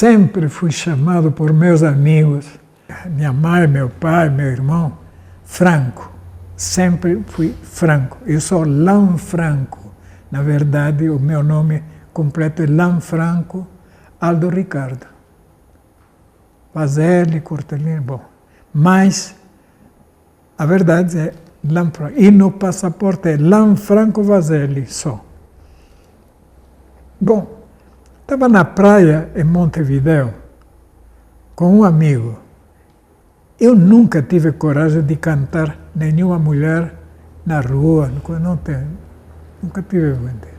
sempre fui chamado por meus amigos, minha mãe, meu pai, meu irmão, Franco. Sempre fui Franco. Eu sou Lanfranco. Na verdade, o meu nome completo é Lanfranco Aldo Ricardo. Vazelli, Cortellini, bom. Mas a verdade é Lanfranco. E no passaporte é Lanfranco Vazelli só. Bom, estava na praia em Montevideo com um amigo. Eu nunca tive coragem de cantar nenhuma mulher na rua, não tenho, nunca tive vontade.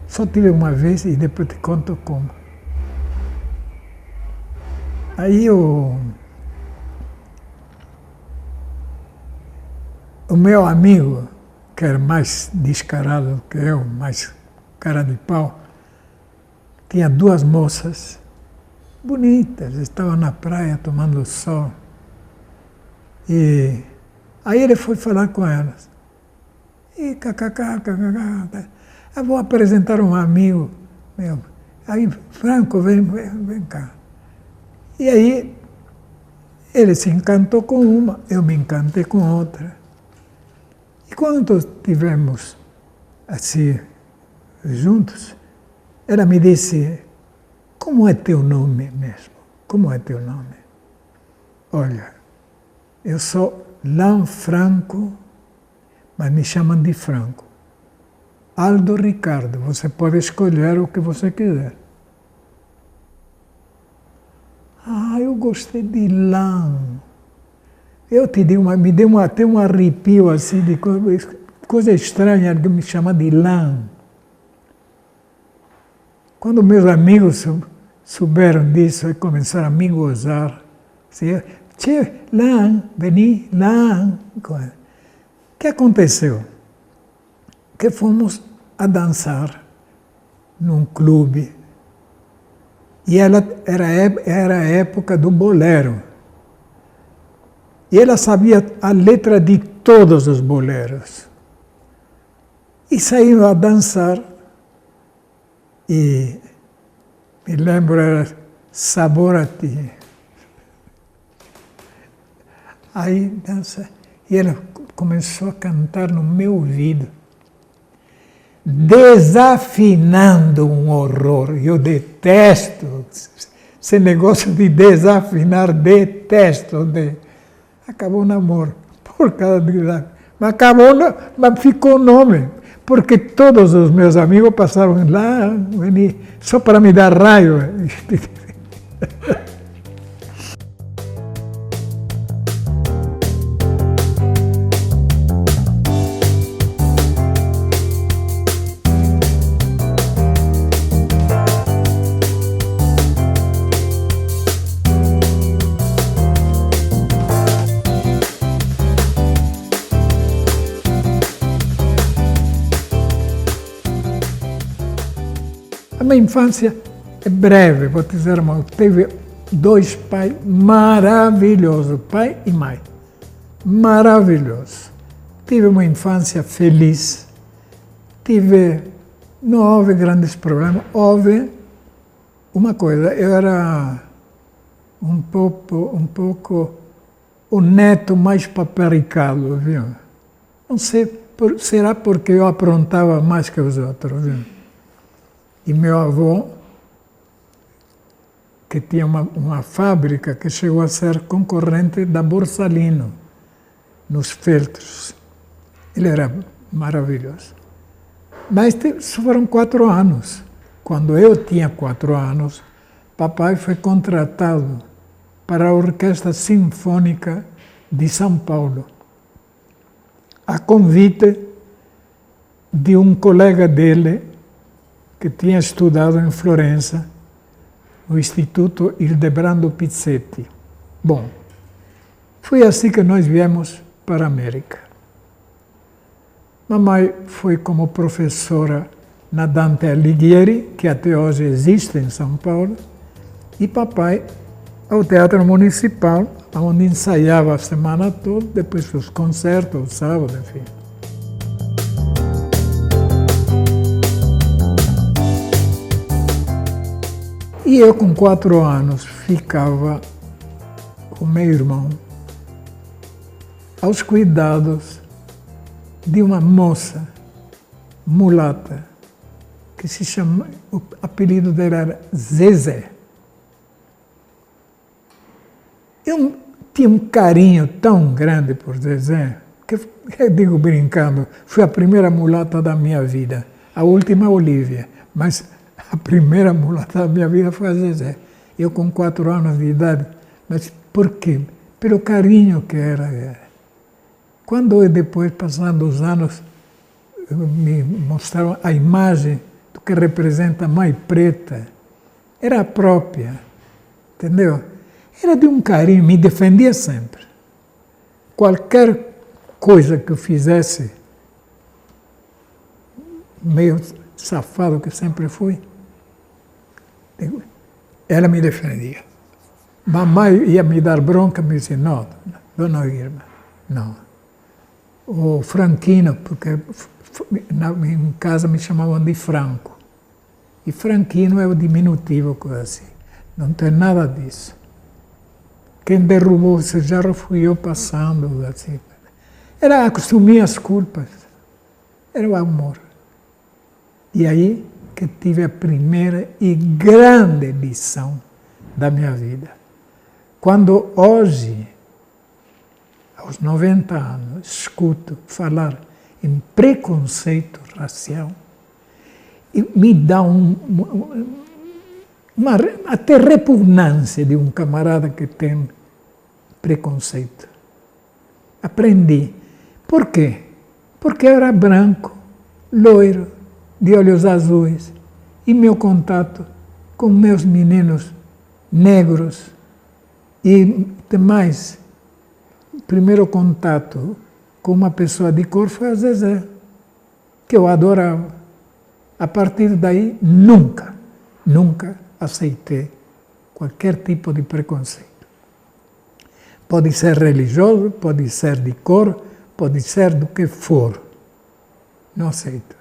Só tive uma vez e depois te conto como. Aí o meu amigo, que era mais descarado que eu, mais cara de pau, tinha duas moças bonitas, estavam na praia tomando sol. E aí ele foi falar com elas. E eu vou apresentar um amigo meu. Aí, Franco, vem cá. E aí ele se encantou com uma, eu me encantei com outra. E quando estivemos assim, juntos, ela me disse: como é teu nome mesmo? Como é teu nome? Olha, eu sou Lanfranco, mas me chamam de Franco. Aldo Ricardo, você pode escolher o que você quiser. Ah, eu gostei de Lan. Eu te digo, me deu até um arrepio assim, de coisa estranha, que me chama de Lan. Quando meus amigos souberam disso e começaram a me gozar, assim, tchê, Lan, veni, Lan. O que aconteceu? Que fomos a dançar num clube. E ela era a época do bolero. E ela sabia a letra de todos os boleros. E saíram a dançar. E me lembro, era Sabor a Ti. Aí dança. E ela começou a cantar no meu ouvido, desafinando um horror. Eu detesto esse negócio de desafinar, detesto. Acabou o namoro, por causa de... Mas acabou, mas ficou o nome, porque todos os meus amigos passaram lá, só para me dar raiva. A minha infância é breve, vou dizer, irmão. Teve dois pais maravilhosos, pai e mãe. Maravilhosos. Tive uma infância feliz. Não houve grandes problemas. Houve uma coisa, eu era um pouco o neto mais paparicado, viu? Não sei, será porque eu aprontava mais que os outros, viu? E meu avô, que tinha uma fábrica que chegou a ser concorrente da Borsalino, nos feltros. Ele era maravilhoso. Mas foram 4 anos. Quando eu tinha 4 anos, papai foi contratado para a Orquestra Sinfônica de São Paulo, a convite de um colega dele, que tinha estudado em Florença, no Instituto Hildebrando Pizzetti. Bom, foi assim que nós viemos para a América. Mamãe foi como professora na Dante Alighieri, que até hoje existe em São Paulo, e papai ao Teatro Municipal, onde ensaiava a semana toda, depois os concertos, os sábados, enfim. E eu, com 4 anos, ficava com meu irmão aos cuidados de uma moça mulata, que se chama, o apelido dela era Zezé. Eu tinha um carinho tão grande por Zezé, que eu digo brincando, foi a primeira mulata da minha vida. A última, a Olívia, mas a primeira mulata da minha vida foi a Zezé. Eu com 4 anos de idade, mas por quê? Pelo carinho que era. Quando eu, depois, passando os anos, me mostraram a imagem do que representa a Mãe Preta, era a própria, entendeu? Era de um carinho, me defendia sempre. Qualquer coisa que eu fizesse, meio safado que sempre fui, ela me defendia. Mamãe ia me dar bronca, me dizia, não, dona Irma, não. O Franquino, porque em casa me chamavam de Franco. E Franquino é o diminutivo, coisa assim. Não tem nada disso. Quem derrubou o cigarro fui eu passando, assim. Era assumir as culpas. Era o amor. E aí que tive a primeira e grande lição da minha vida. Quando hoje, aos 90 anos, escuto falar em preconceito racial, e me dá até repugnância de um camarada que tem preconceito. Aprendi. Por quê? Porque eu era branco, loiro, de olhos azuis, e meu contato com meus meninos negros e demais. O primeiro contato com uma pessoa de cor foi a Zezé, que eu adorava. A partir daí, nunca aceitei qualquer tipo de preconceito. Pode ser religioso, pode ser de cor, pode ser do que for. Não aceito.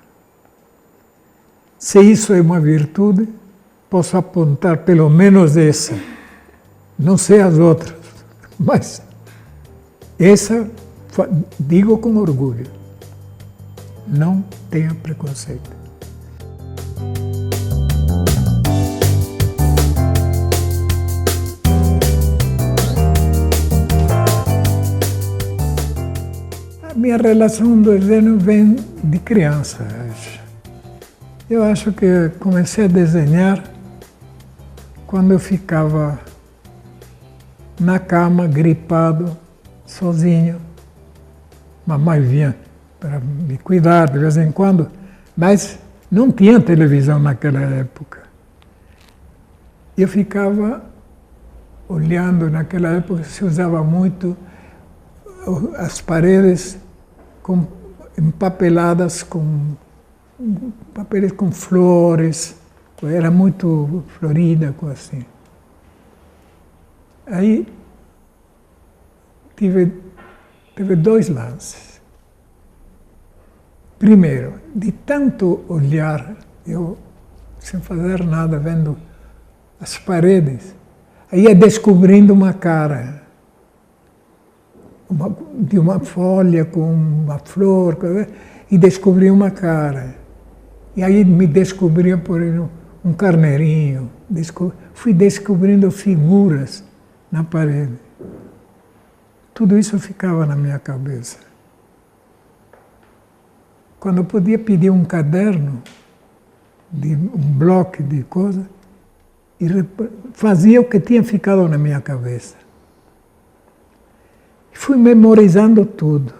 Se isso é uma virtude, posso apontar pelo menos essa. Não sei as outras, mas essa digo com orgulho. Não tenha preconceito. A minha relação do desenho vem de criança, acho. Eu acho que comecei a desenhar quando eu ficava na cama, gripado, sozinho. Mamãe vinha para me cuidar de vez em quando, mas não tinha televisão naquela época. Eu ficava olhando, naquela época se usava muito as paredes empapeladas com papéis com flores, era muito florida, coisa assim. Aí teve 2 lances. Primeiro, de tanto olhar, eu sem fazer nada, vendo as paredes, aí ia descobrindo uma cara, de uma folha com uma flor, e descobri uma cara. E aí me descobria por um carneirinho, fui descobrindo figuras na parede. Tudo isso ficava na minha cabeça. Quando eu podia pedir um caderno, um bloco de coisas, e fazia o que tinha ficado na minha cabeça. Fui memorizando tudo.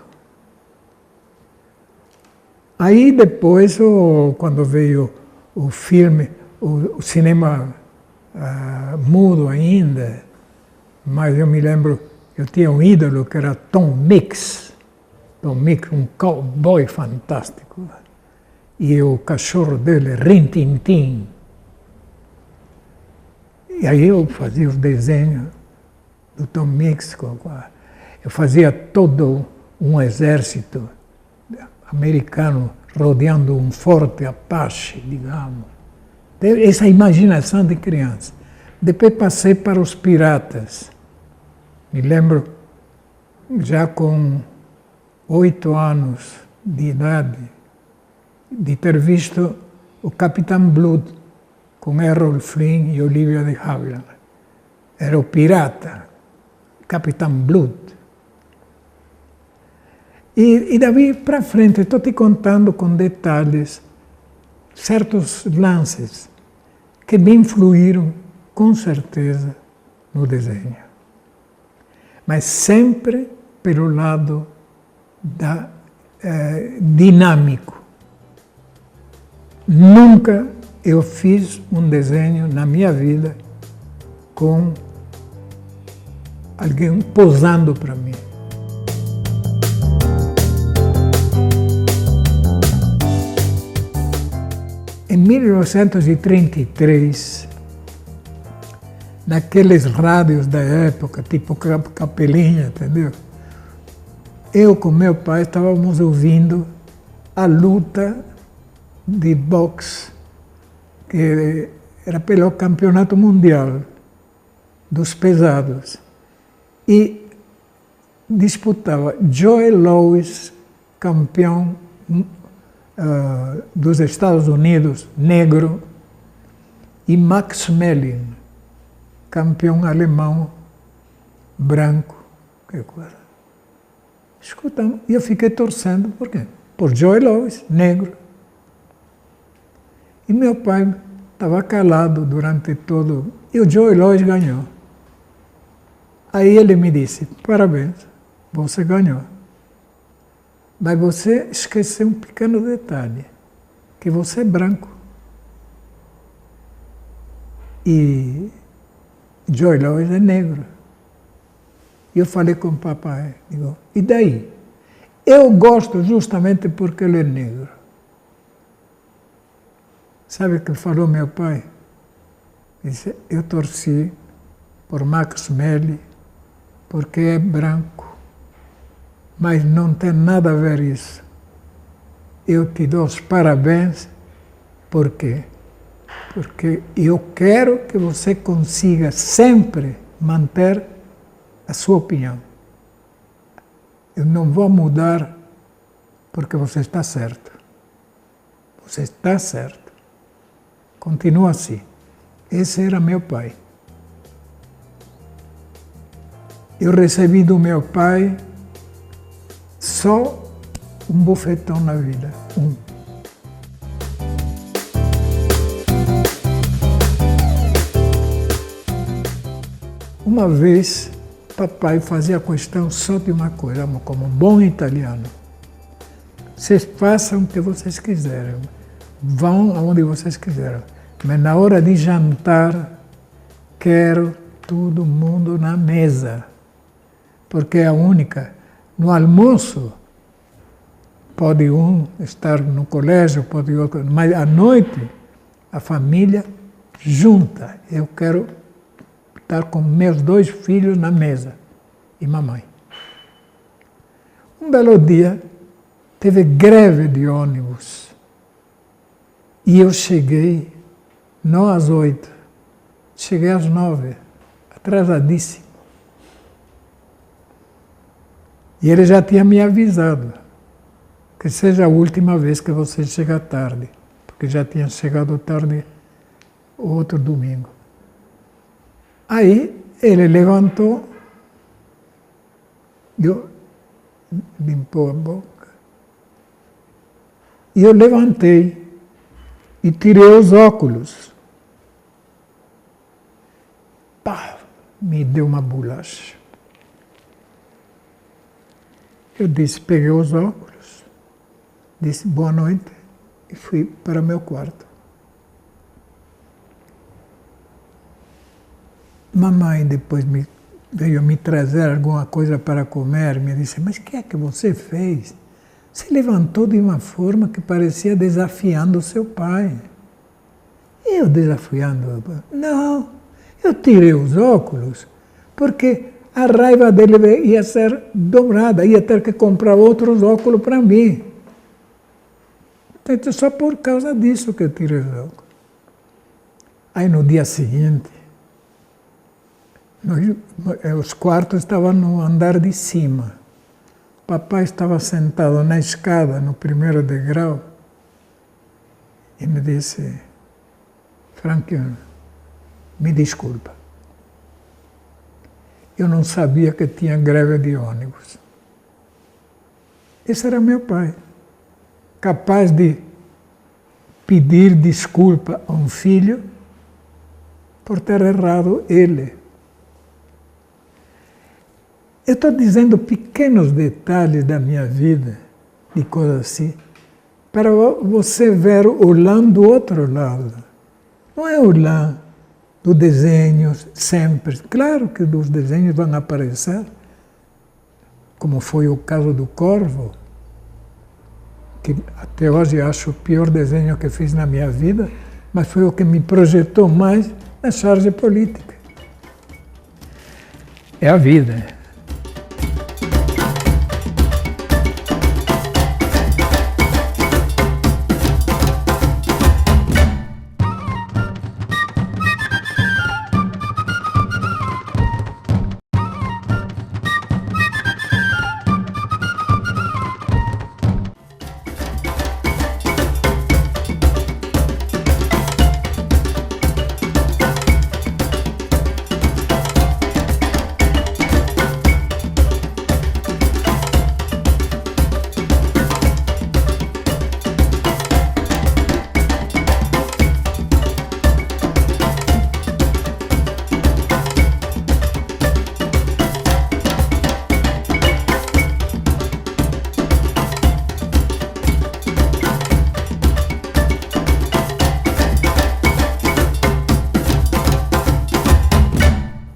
Aí depois, quando veio o filme, o cinema mudo ainda, mas eu me lembro, eu tinha um ídolo que era Tom Mix. Tom Mix, um cowboy fantástico. E o cachorro dele, Rin Tin Tin. E aí eu fazia o desenho do Tom Mix. Eu fazia todo um exército americano rodeando um forte Apache, digamos. Essa imaginação de criança. Depois passei para os piratas. Me lembro, já com 8 anos de idade, de ter visto o Capitão Blood com Errol Flynn e Olivia de Havilland. Era o pirata, Capitão Blood. E daí para frente, estou te contando com detalhes certos lances que me influíram, com certeza, no desenho. Mas sempre pelo lado dinâmico. Nunca eu fiz um desenho na minha vida com alguém posando para mim. Em 1933, naqueles rádios da época, tipo Capelinha, entendeu? Eu com meu pai estávamos ouvindo a luta de boxe, que era pelo campeonato mundial dos pesados. E disputava Joe Louis, campeão dos Estados Unidos, negro, e Max Mellin, campeão alemão, branco. Que coisa. Escutamos, e eu fiquei torcendo, por quê? Por Joe Louis, negro. E meu pai estava calado durante todo, e o Joe Louis ganhou. Aí ele me disse, parabéns, você ganhou. Mas você esqueceu um pequeno detalhe, que você é branco. E Joe Louis é negro. E eu falei com o papai, digo, e daí? Eu gosto justamente porque ele é negro. Sabe o que falou meu pai? Disse, eu torci por Max Mellin porque é branco, mas não tem nada a ver isso. Eu te dou os parabéns, por quê? Porque eu quero que você consiga sempre manter a sua opinião. Eu não vou mudar porque você está certo. Você está certo. Continua assim. Esse era meu pai. Eu recebi do meu pai só um bofetão na vida. Uma vez, papai fazia questão só de uma coisa, como bom italiano. Vocês façam o que vocês quiserem, vão aonde vocês quiserem, mas na hora de jantar, quero todo mundo na mesa, porque é a única. No almoço, pode um estar no colégio, pode outro, mas à noite, a família junta. Eu quero estar com meus 2 filhos na mesa e mamãe. Um belo dia, teve greve de ônibus e eu cheguei, não às 8, cheguei às 9, atrasadíssimo. E ele já tinha me avisado que seja a última vez que você chega tarde, porque já tinha chegado tarde o outro domingo. Aí ele levantou, eu limpou a boca, e eu levantei e tirei os óculos. Pá, me deu uma bolacha. Eu disse, peguei os óculos, disse boa noite e fui para meu quarto. Mamãe depois veio me trazer alguma coisa para comer, me disse, mas o que é que você fez? Você levantou de uma forma que parecia desafiando o seu pai. Eu desafiando o pai? Não, eu tirei os óculos porque a raiva dele ia ser dobrada, ia ter que comprar outros óculos para mim. Então, só por causa disso que eu tirei os óculos. Aí no dia seguinte, Os quartos estavam no andar de cima. Papai estava sentado na escada, no primeiro degrau, e me disse: Frank, me desculpa. Eu não sabia que tinha greve de ônibus. Esse era meu pai, capaz de pedir desculpa a um filho por ter errado ele. Eu estou dizendo pequenos detalhes da minha vida, de coisas assim, para você ver o lã do outro lado. Não é o lã do desenho sempre. Claro que os desenhos vão aparecer, como foi o caso do Corvo, que até hoje acho o pior desenho que fiz na minha vida, mas foi o que me projetou mais na charge política. É a vida.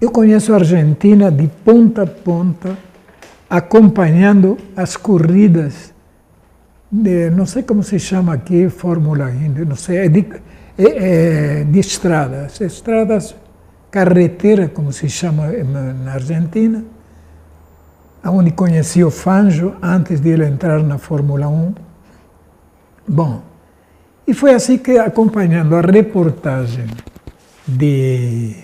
Eu conheço a Argentina de ponta a ponta, acompanhando as corridas de, não sei como se chama aqui, Fórmula Indy, não sei, de estradas, carretera, como se chama na Argentina, onde conheci o Fangio antes de ele entrar na Fórmula 1. Bom, e foi assim que, acompanhando a reportagem de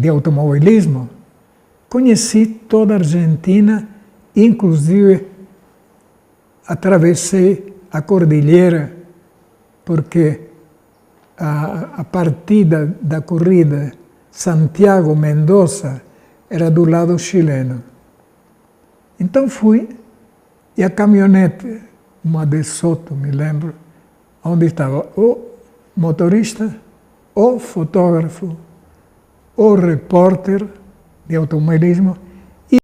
automobilismo, conheci toda a Argentina, inclusive atravessei a cordilheira, porque a partida da corrida Santiago-Mendoza era do lado chileno. Então fui, e a caminhonete, uma de Soto, me lembro, onde estava o motorista, o fotógrafo, o repórter de automobilismo e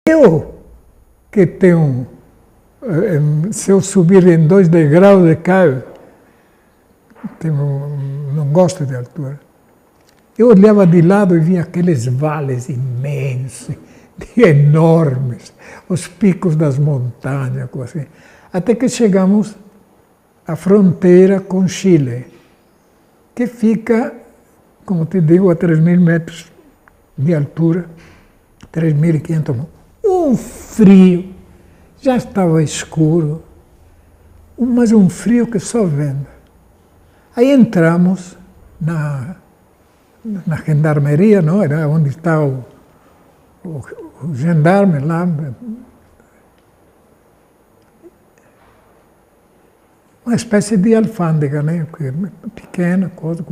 eu, que tenho, se eu subir em 2 degraus eu caio, não gosto de altura. Eu olhava de lado e via aqueles vales imensos, enormes, os picos das montanhas, assim. Até que chegamos à fronteira com Chile, que fica, como te digo, a 3.000 metros de altura, 3.500. Um frio, já estava escuro, mas um frio que só vendo. Aí entramos na gendarmeria, não? Era onde está o gendarme lá. Uma espécie de alfândega, né? Pequena, coisa.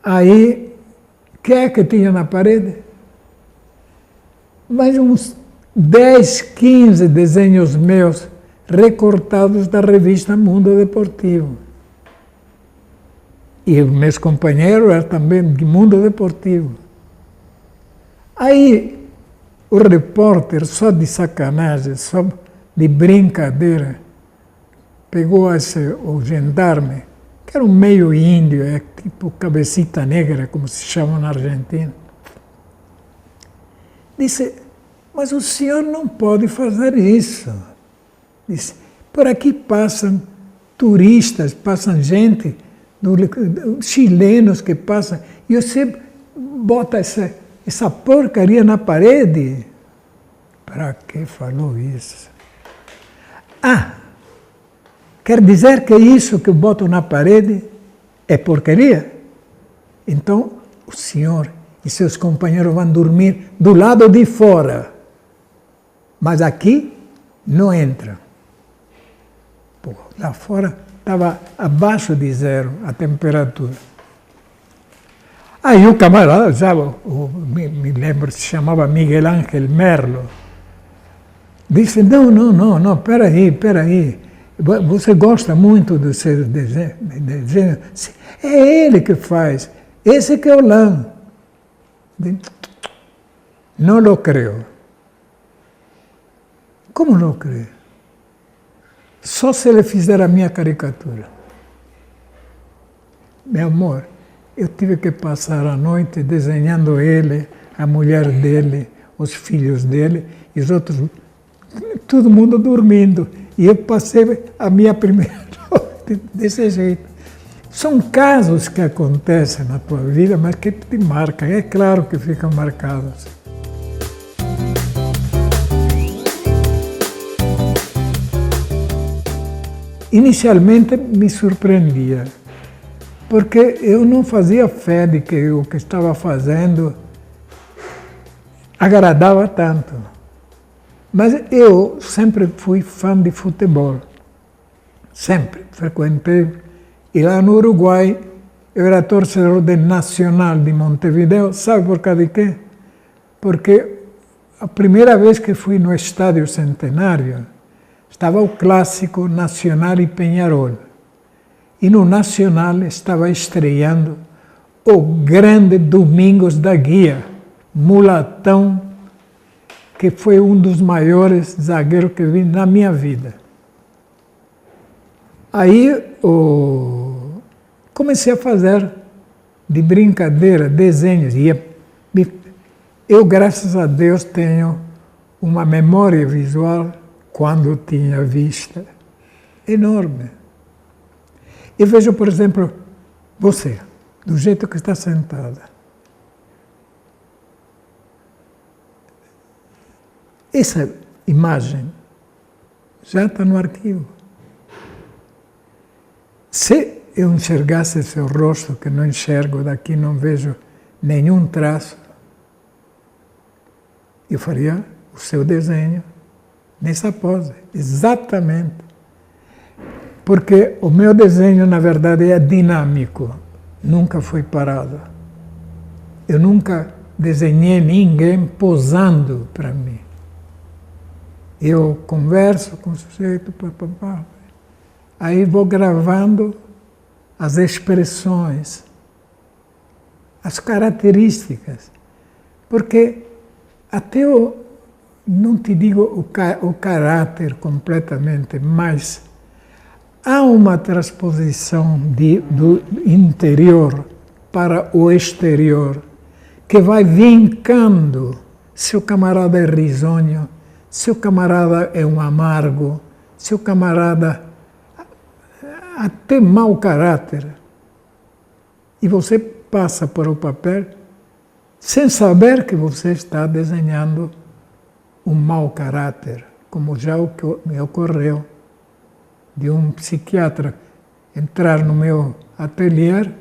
Aí, o que é que tinha na parede? Mais uns 10, 15 desenhos meus recortados da revista Mundo Deportivo. E os meus companheiros eram também de Mundo Deportivo. Aí, o repórter, só de sacanagem, só de brincadeira, pegou o gendarme, que era um meio índio, tipo cabecita negra, como se chama na Argentina. Disse: mas o senhor não pode fazer isso. Disse: por aqui passam turistas, passam gente, chilenos que passam, e você bota essa porcaria na parede. Para que falou isso? Ah, quer dizer que isso que eu boto na parede é porcaria? Então, o senhor e seus companheiros vão dormir do lado de fora. Mas aqui não entra. Pô, lá fora estava abaixo de 0 a temperatura. Aí o camarada, já me lembro, se chamava Miguel Ángel Merlo, disse, não, peraí, você gosta muito do seu desenho? É ele que faz, esse que é o Lã. Não lo creio. Como não creio? Só se ele fizer a minha caricatura. Meu amor, eu tive que passar a noite desenhando ele, a mulher dele, os filhos dele e os outros, todo mundo dormindo. E eu passei a minha primeira noite desse jeito. São casos que acontecem na tua vida, mas que te marcam. É claro que ficam marcados. Inicialmente me surpreendia, porque eu não fazia fé de que o que estava fazendo agradava tanto. Mas eu sempre fui fã de futebol, sempre frequentei. E lá no Uruguai, eu era torcedor do Nacional de Montevideo. Sabe por causa de quê? Porque a primeira vez que fui no Estádio Centenário, estava o clássico Nacional e Peñarol. E no Nacional estava estreando o grande Domingos da Guia, mulatão, que foi um dos maiores zagueiros que vi na minha vida. Aí comecei a fazer de brincadeira desenhos. Eu, graças a Deus, tenho uma memória visual, quando tinha vista, enorme. Eu vejo, por exemplo, você, do jeito que está sentada. Essa imagem já está no arquivo. Se eu enxergasse seu rosto, que não enxergo daqui, não vejo nenhum traço, eu faria o seu desenho nessa pose, exatamente. Porque o meu desenho, na verdade, é dinâmico, nunca foi parado. Eu nunca desenhei ninguém posando para mim. Eu converso com o sujeito, aí vou gravando as expressões, as características, porque até não te digo o caráter completamente, mas há uma transposição do interior para o exterior que vai vincando se o camarada é risonho, se o camarada é um amargo, se o camarada até mau caráter. E você passa por o papel sem saber que você está desenhando um mau caráter, como já me ocorreu de um psiquiatra entrar no meu ateliê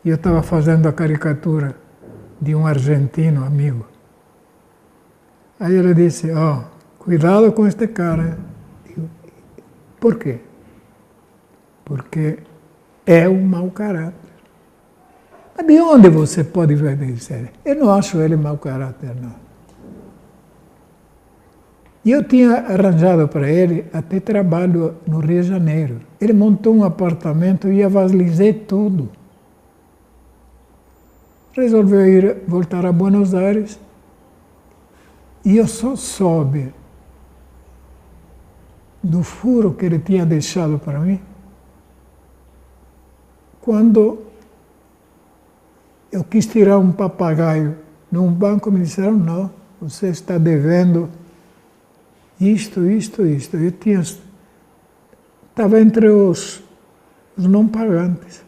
e eu estava fazendo a caricatura de um argentino amigo. Aí ele disse, cuidado com este cara. Digo, por quê? Porque é um mau caráter. Mas de onde você pode ver isso? Eu não acho ele mau caráter, não. E eu tinha arranjado para ele até trabalho no Rio de Janeiro. Ele montou um apartamento e avalizei tudo. Resolveu voltar a Buenos Aires e eu só soube do furo que ele tinha deixado para mim quando eu quis tirar um papagaio num banco. Me disseram, não, você está devendo isto. Eu estava entre os não pagantes,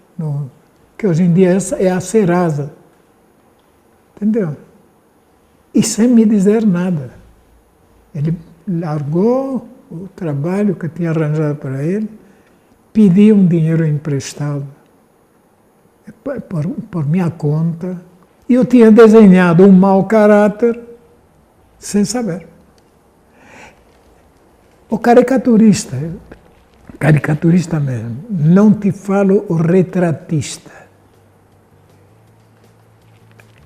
que hoje em dia é a Serasa. Entendeu? e sem me dizer nada. Ele largou o trabalho que tinha arranjado para ele, pediu um dinheiro emprestado por minha conta, e eu tinha desenhado um mau caráter sem saber. O caricaturista mesmo, não te falo o retratista.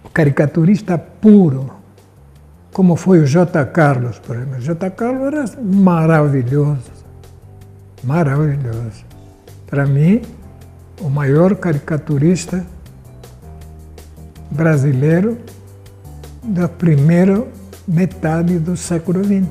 O caricaturista puro, como foi o J. Carlos, por exemplo. O J. Carlos era maravilhoso, maravilhoso. Para mim, o maior caricaturista brasileiro da primeira metade do século XX.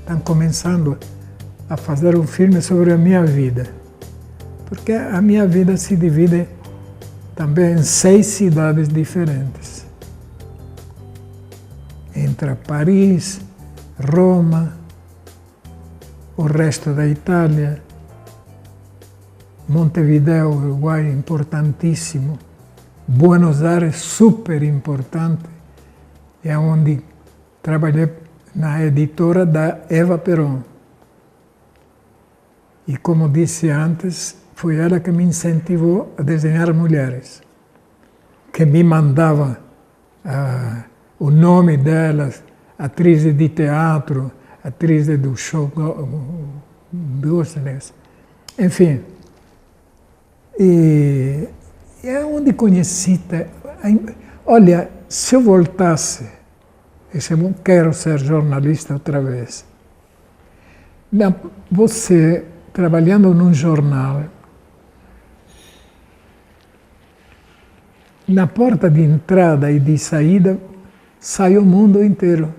Estão começando a fazer um filme sobre a minha vida, porque a minha vida se divide também em 6 cidades diferentes. Entre Paris, Roma, o resto da Itália, Montevideo, Uruguai, importantíssimo, Buenos Aires, super importante, é onde trabalhei na editora da Eva Peron. E como disse antes, foi ela que me incentivou a desenhar mulheres, que me mandava o nome delas, atrizes de teatro, atrizes do show business, enfim. E é onde conheci. Olha, se eu voltasse, eu quero ser jornalista outra vez. Você, trabalhando num jornal, na porta de entrada e de saída, sai o mundo inteiro,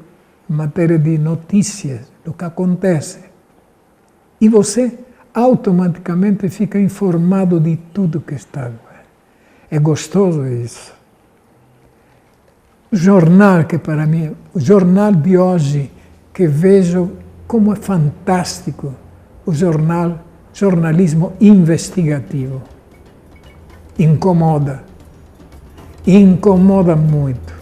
em matéria de notícias, do que acontece. E você automaticamente fica informado de tudo que está. É gostoso isso. O jornal, que para mim, o jornal de hoje, que vejo como é fantástico, o jornalismo investigativo. Incomoda muito.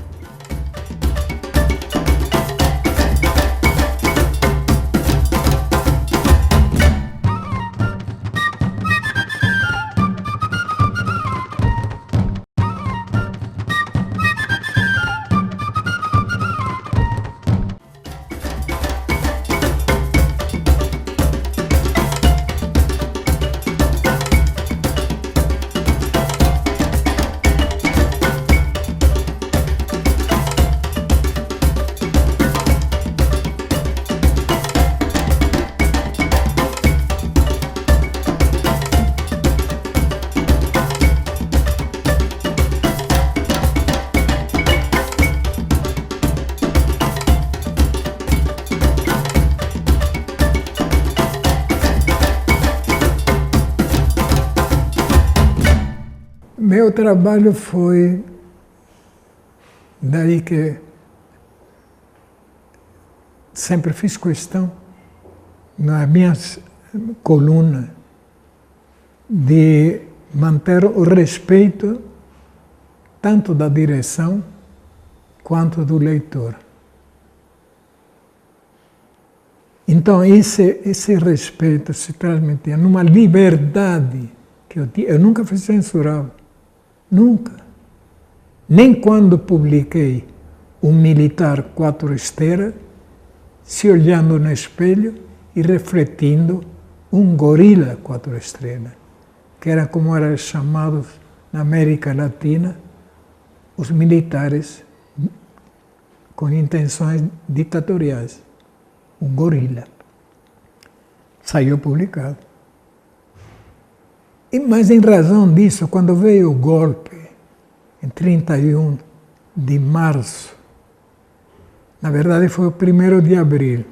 Meu trabalho foi daí que sempre fiz questão, nas minhas colunas, de manter o respeito tanto da direção quanto do leitor. Então, esse respeito se transmitia numa liberdade que eu tinha. Eu nunca fui censurado. Nunca. Nem quando publiquei Um Militar 4 Estrelas, se olhando no espelho e refletindo um gorila 4 estrelas, que era como eram chamados na América Latina os militares com intenções ditatoriais. Um gorila. Saiu publicado. Mas em razão disso, quando veio o golpe, em 31 de março, na verdade foi o 1º de abril,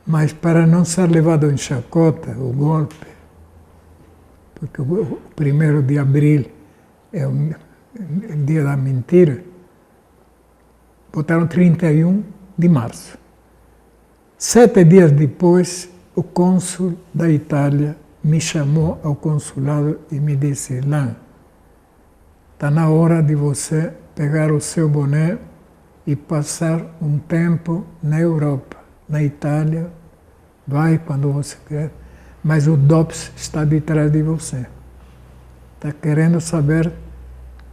mas para não ser levado em chacota, o golpe, porque o 1º de abril é o dia da mentira, botaram 31 de março. 7 dias depois, o cônsul da Itália me chamou ao consulado e me disse: Lan, está na hora de você pegar o seu boné e passar um tempo na Europa, na Itália. Vai quando você quer, mas o DOPS está de trás de você. Está querendo saber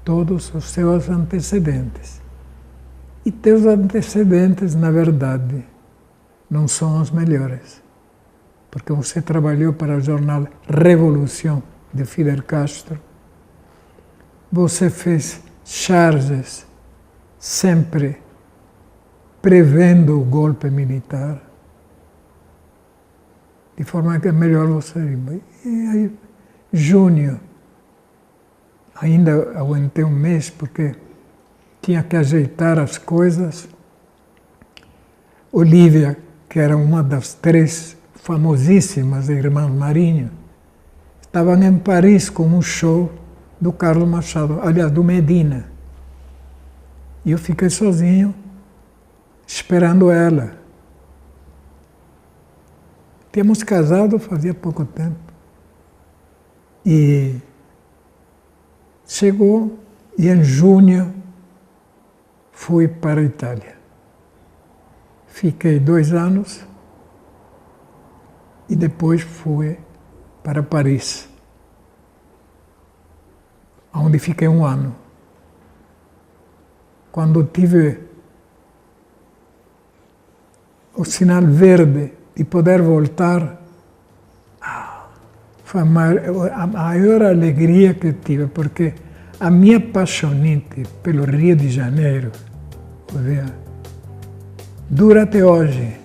todos os seus antecedentes. E teus antecedentes, na verdade, não são os melhores. Porque você trabalhou para o jornal Revolução de Fidel Castro. Você fez charges sempre prevendo o golpe militar. De forma que é melhor você ir. E aí, junho, ainda aguentei um mês, porque tinha que ajeitar as coisas. Olívia, que era uma das 3 famosíssimas irmãs Marinho, estavam em Paris com um show do Carlos Machado, aliás, do Medina. E eu fiquei sozinho, esperando ela. Tínhamos casado fazia pouco tempo. E chegou, e em junho fui para a Itália. Fiquei 2 anos e depois fui para Paris, onde fiquei 1 ano. Quando tive o sinal verde de poder voltar, foi a maior alegria que tive, porque a minha paixonite pelo Rio de Janeiro dura até hoje.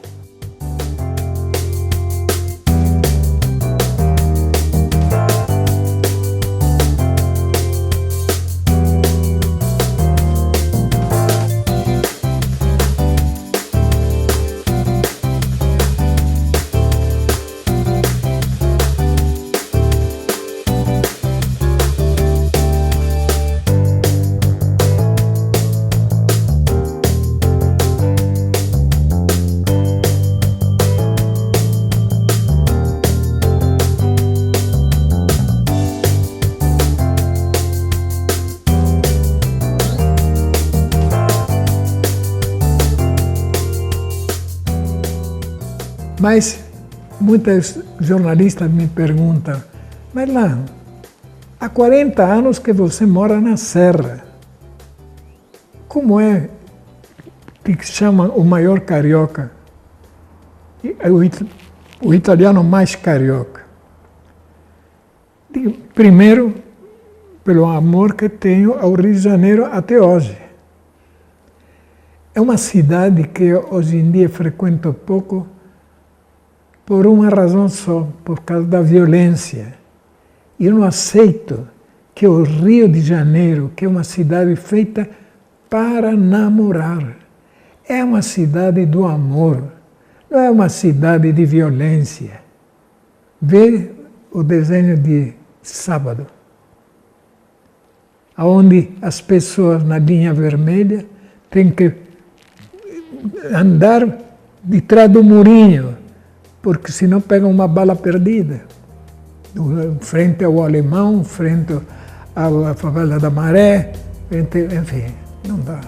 Mas muitos jornalistas me perguntam: mas lá, há 40 anos que você mora na Serra. Como é que chama o maior carioca? O italiano mais carioca? Primeiro, pelo amor que tenho ao Rio de Janeiro até hoje. É uma cidade que hoje em dia frequento pouco, por uma razão só, por causa da violência. Eu não aceito que o Rio de Janeiro, que é uma cidade feita para namorar, é uma cidade do amor, não é uma cidade de violência. Vê o desenho de sábado, onde as pessoas na linha vermelha têm que andar de trás do murinho, porque senão pegam uma bala perdida. Frente ao Alemão, frente à favela da Maré, enfim, não dá.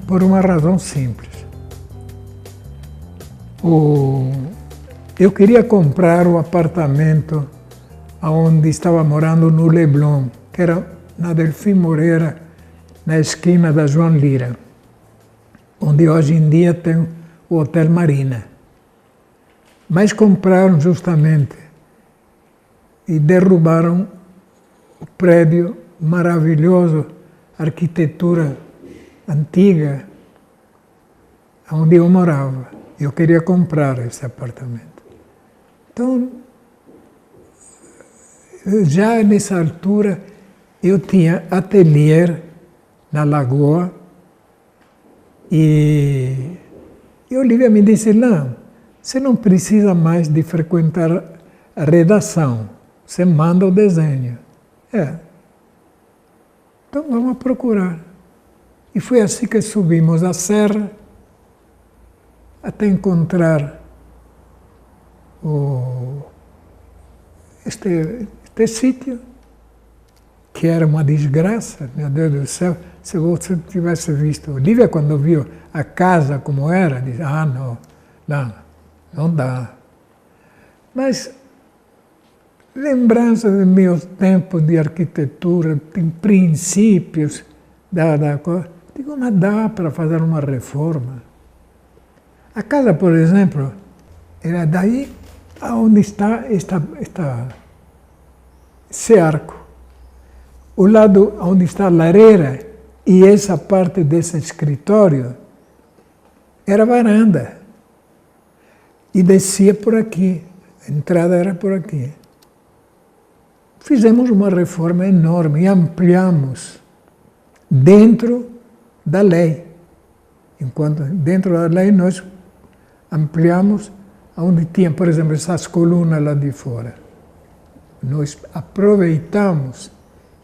Por uma razão simples. Eu queria comprar o apartamento onde estava morando no Leblon, que era na Delfim Moreira, na esquina da João Lira, onde hoje em dia tem o Hotel Marina. Mas compraram justamente e derrubaram o prédio maravilhoso, arquitetura antiga, onde eu morava. Eu queria comprar esse apartamento. Então, já nessa altura, eu tinha ateliê na lagoa, e Olívia me disse, não, você não precisa mais de frequentar a redação, você manda o desenho. Então vamos procurar. E foi assim que subimos a serra até encontrar este sítio, que era uma desgraça, meu Deus do céu. Se você tivesse visto, Olívia, quando viu a casa como era, disse, não dá. Mas lembrança dos meus tempos de arquitetura, tem princípios da coisa. Digo, mas dá para fazer uma reforma. A casa, por exemplo, era daí onde está esse arco. O lado onde está a lareira e essa parte desse escritório era varanda. E descia por aqui. A entrada era por aqui. Fizemos uma reforma enorme e ampliamos dentro da lei. Enquanto dentro da lei nós ampliamos onde tinha, por exemplo, essas colunas lá de fora. Nós aproveitamos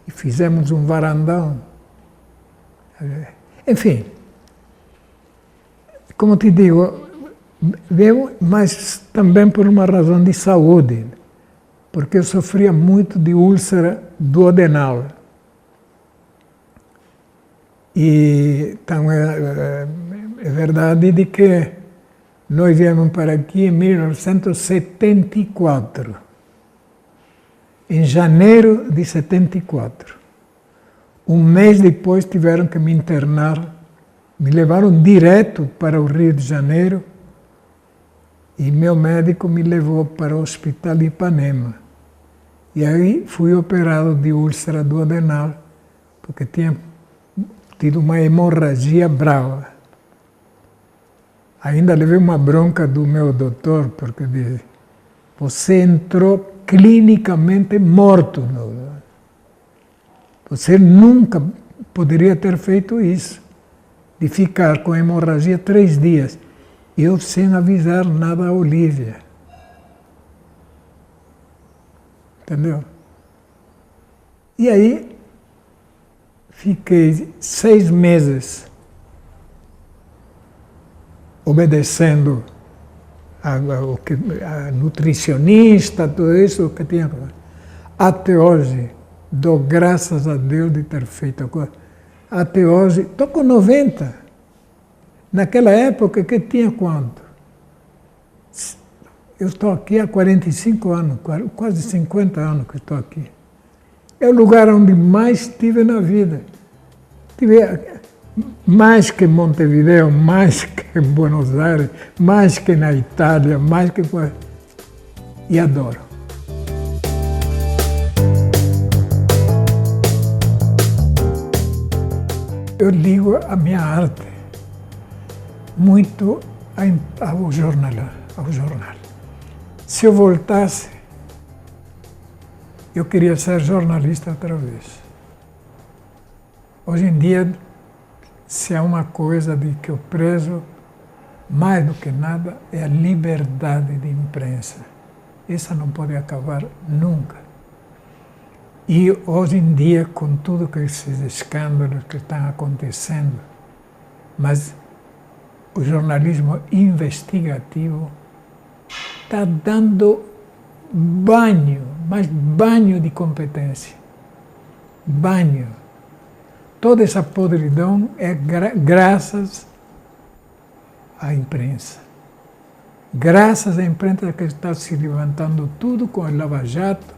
e fizemos um varandão. Enfim, como te digo, veio, mas também por uma razão de saúde, porque eu sofria muito de úlcera duodenal. E então é verdade de que nós viemos para aqui em 1974, em janeiro de 74. Um mês depois tiveram que me internar, me levaram direto para o Rio de Janeiro e meu médico me levou para o Hospital de Ipanema. E aí fui operado de úlcera duodenal, porque tinha tido uma hemorragia brava. Ainda levei uma bronca do meu doutor, porque disse, você entrou clinicamente morto. Você nunca poderia ter feito isso, de ficar com hemorragia 3 dias. Eu sem avisar nada a Olívia. Entendeu? E aí, fiquei 6 meses obedecendo a nutricionista, tudo isso que tinha. Até hoje, dou graças a Deus de ter feito a coisa. Até hoje, estou com 90. Naquela época, que tinha quanto? Eu estou aqui há 45 anos, quase 50 anos que estou aqui. É o lugar onde mais estive na vida. Estive mais que em Montevideo, mais que em Buenos Aires, mais que na Itália, mais que... E adoro. Eu ligo a minha arte muito ao jornal. Se eu voltasse, eu queria ser jornalista outra vez. Hoje em dia, se há uma coisa de que eu prezo, mais do que nada, é a liberdade de imprensa. Essa não pode acabar nunca. E hoje em dia, com tudo esses escândalos que estão acontecendo, mas o jornalismo investigativo está dando banho, mas banho de competência. Banho. Toda essa podridão é graças à imprensa. Graças à imprensa que está se levantando tudo com o Lava Jato,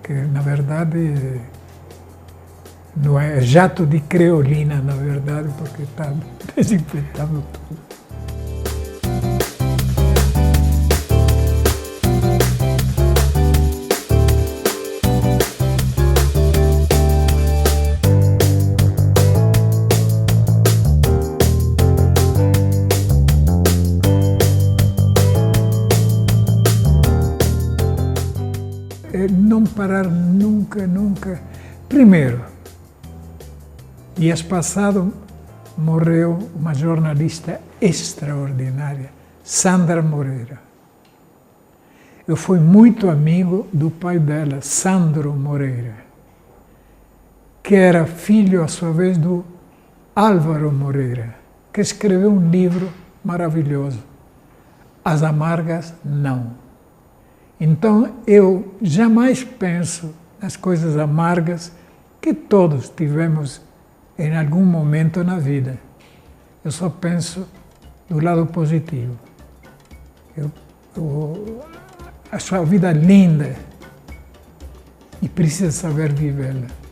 que na verdade não é jato de creolina, na verdade, porque está desinfetando tudo. Não parar nunca. Primeiro, Dias passado morreu uma jornalista extraordinária, Sandra Moreira. Eu fui muito amigo do pai dela, Sandro Moreira, que era filho, à sua vez, do Álvaro Moreira, que escreveu um livro maravilhoso, As Amargas Não. Então, eu jamais penso nas coisas amargas que todos tivemos em algum momento na vida. Eu só penso do lado positivo. Eu acho a vida linda e preciso saber vivê-la.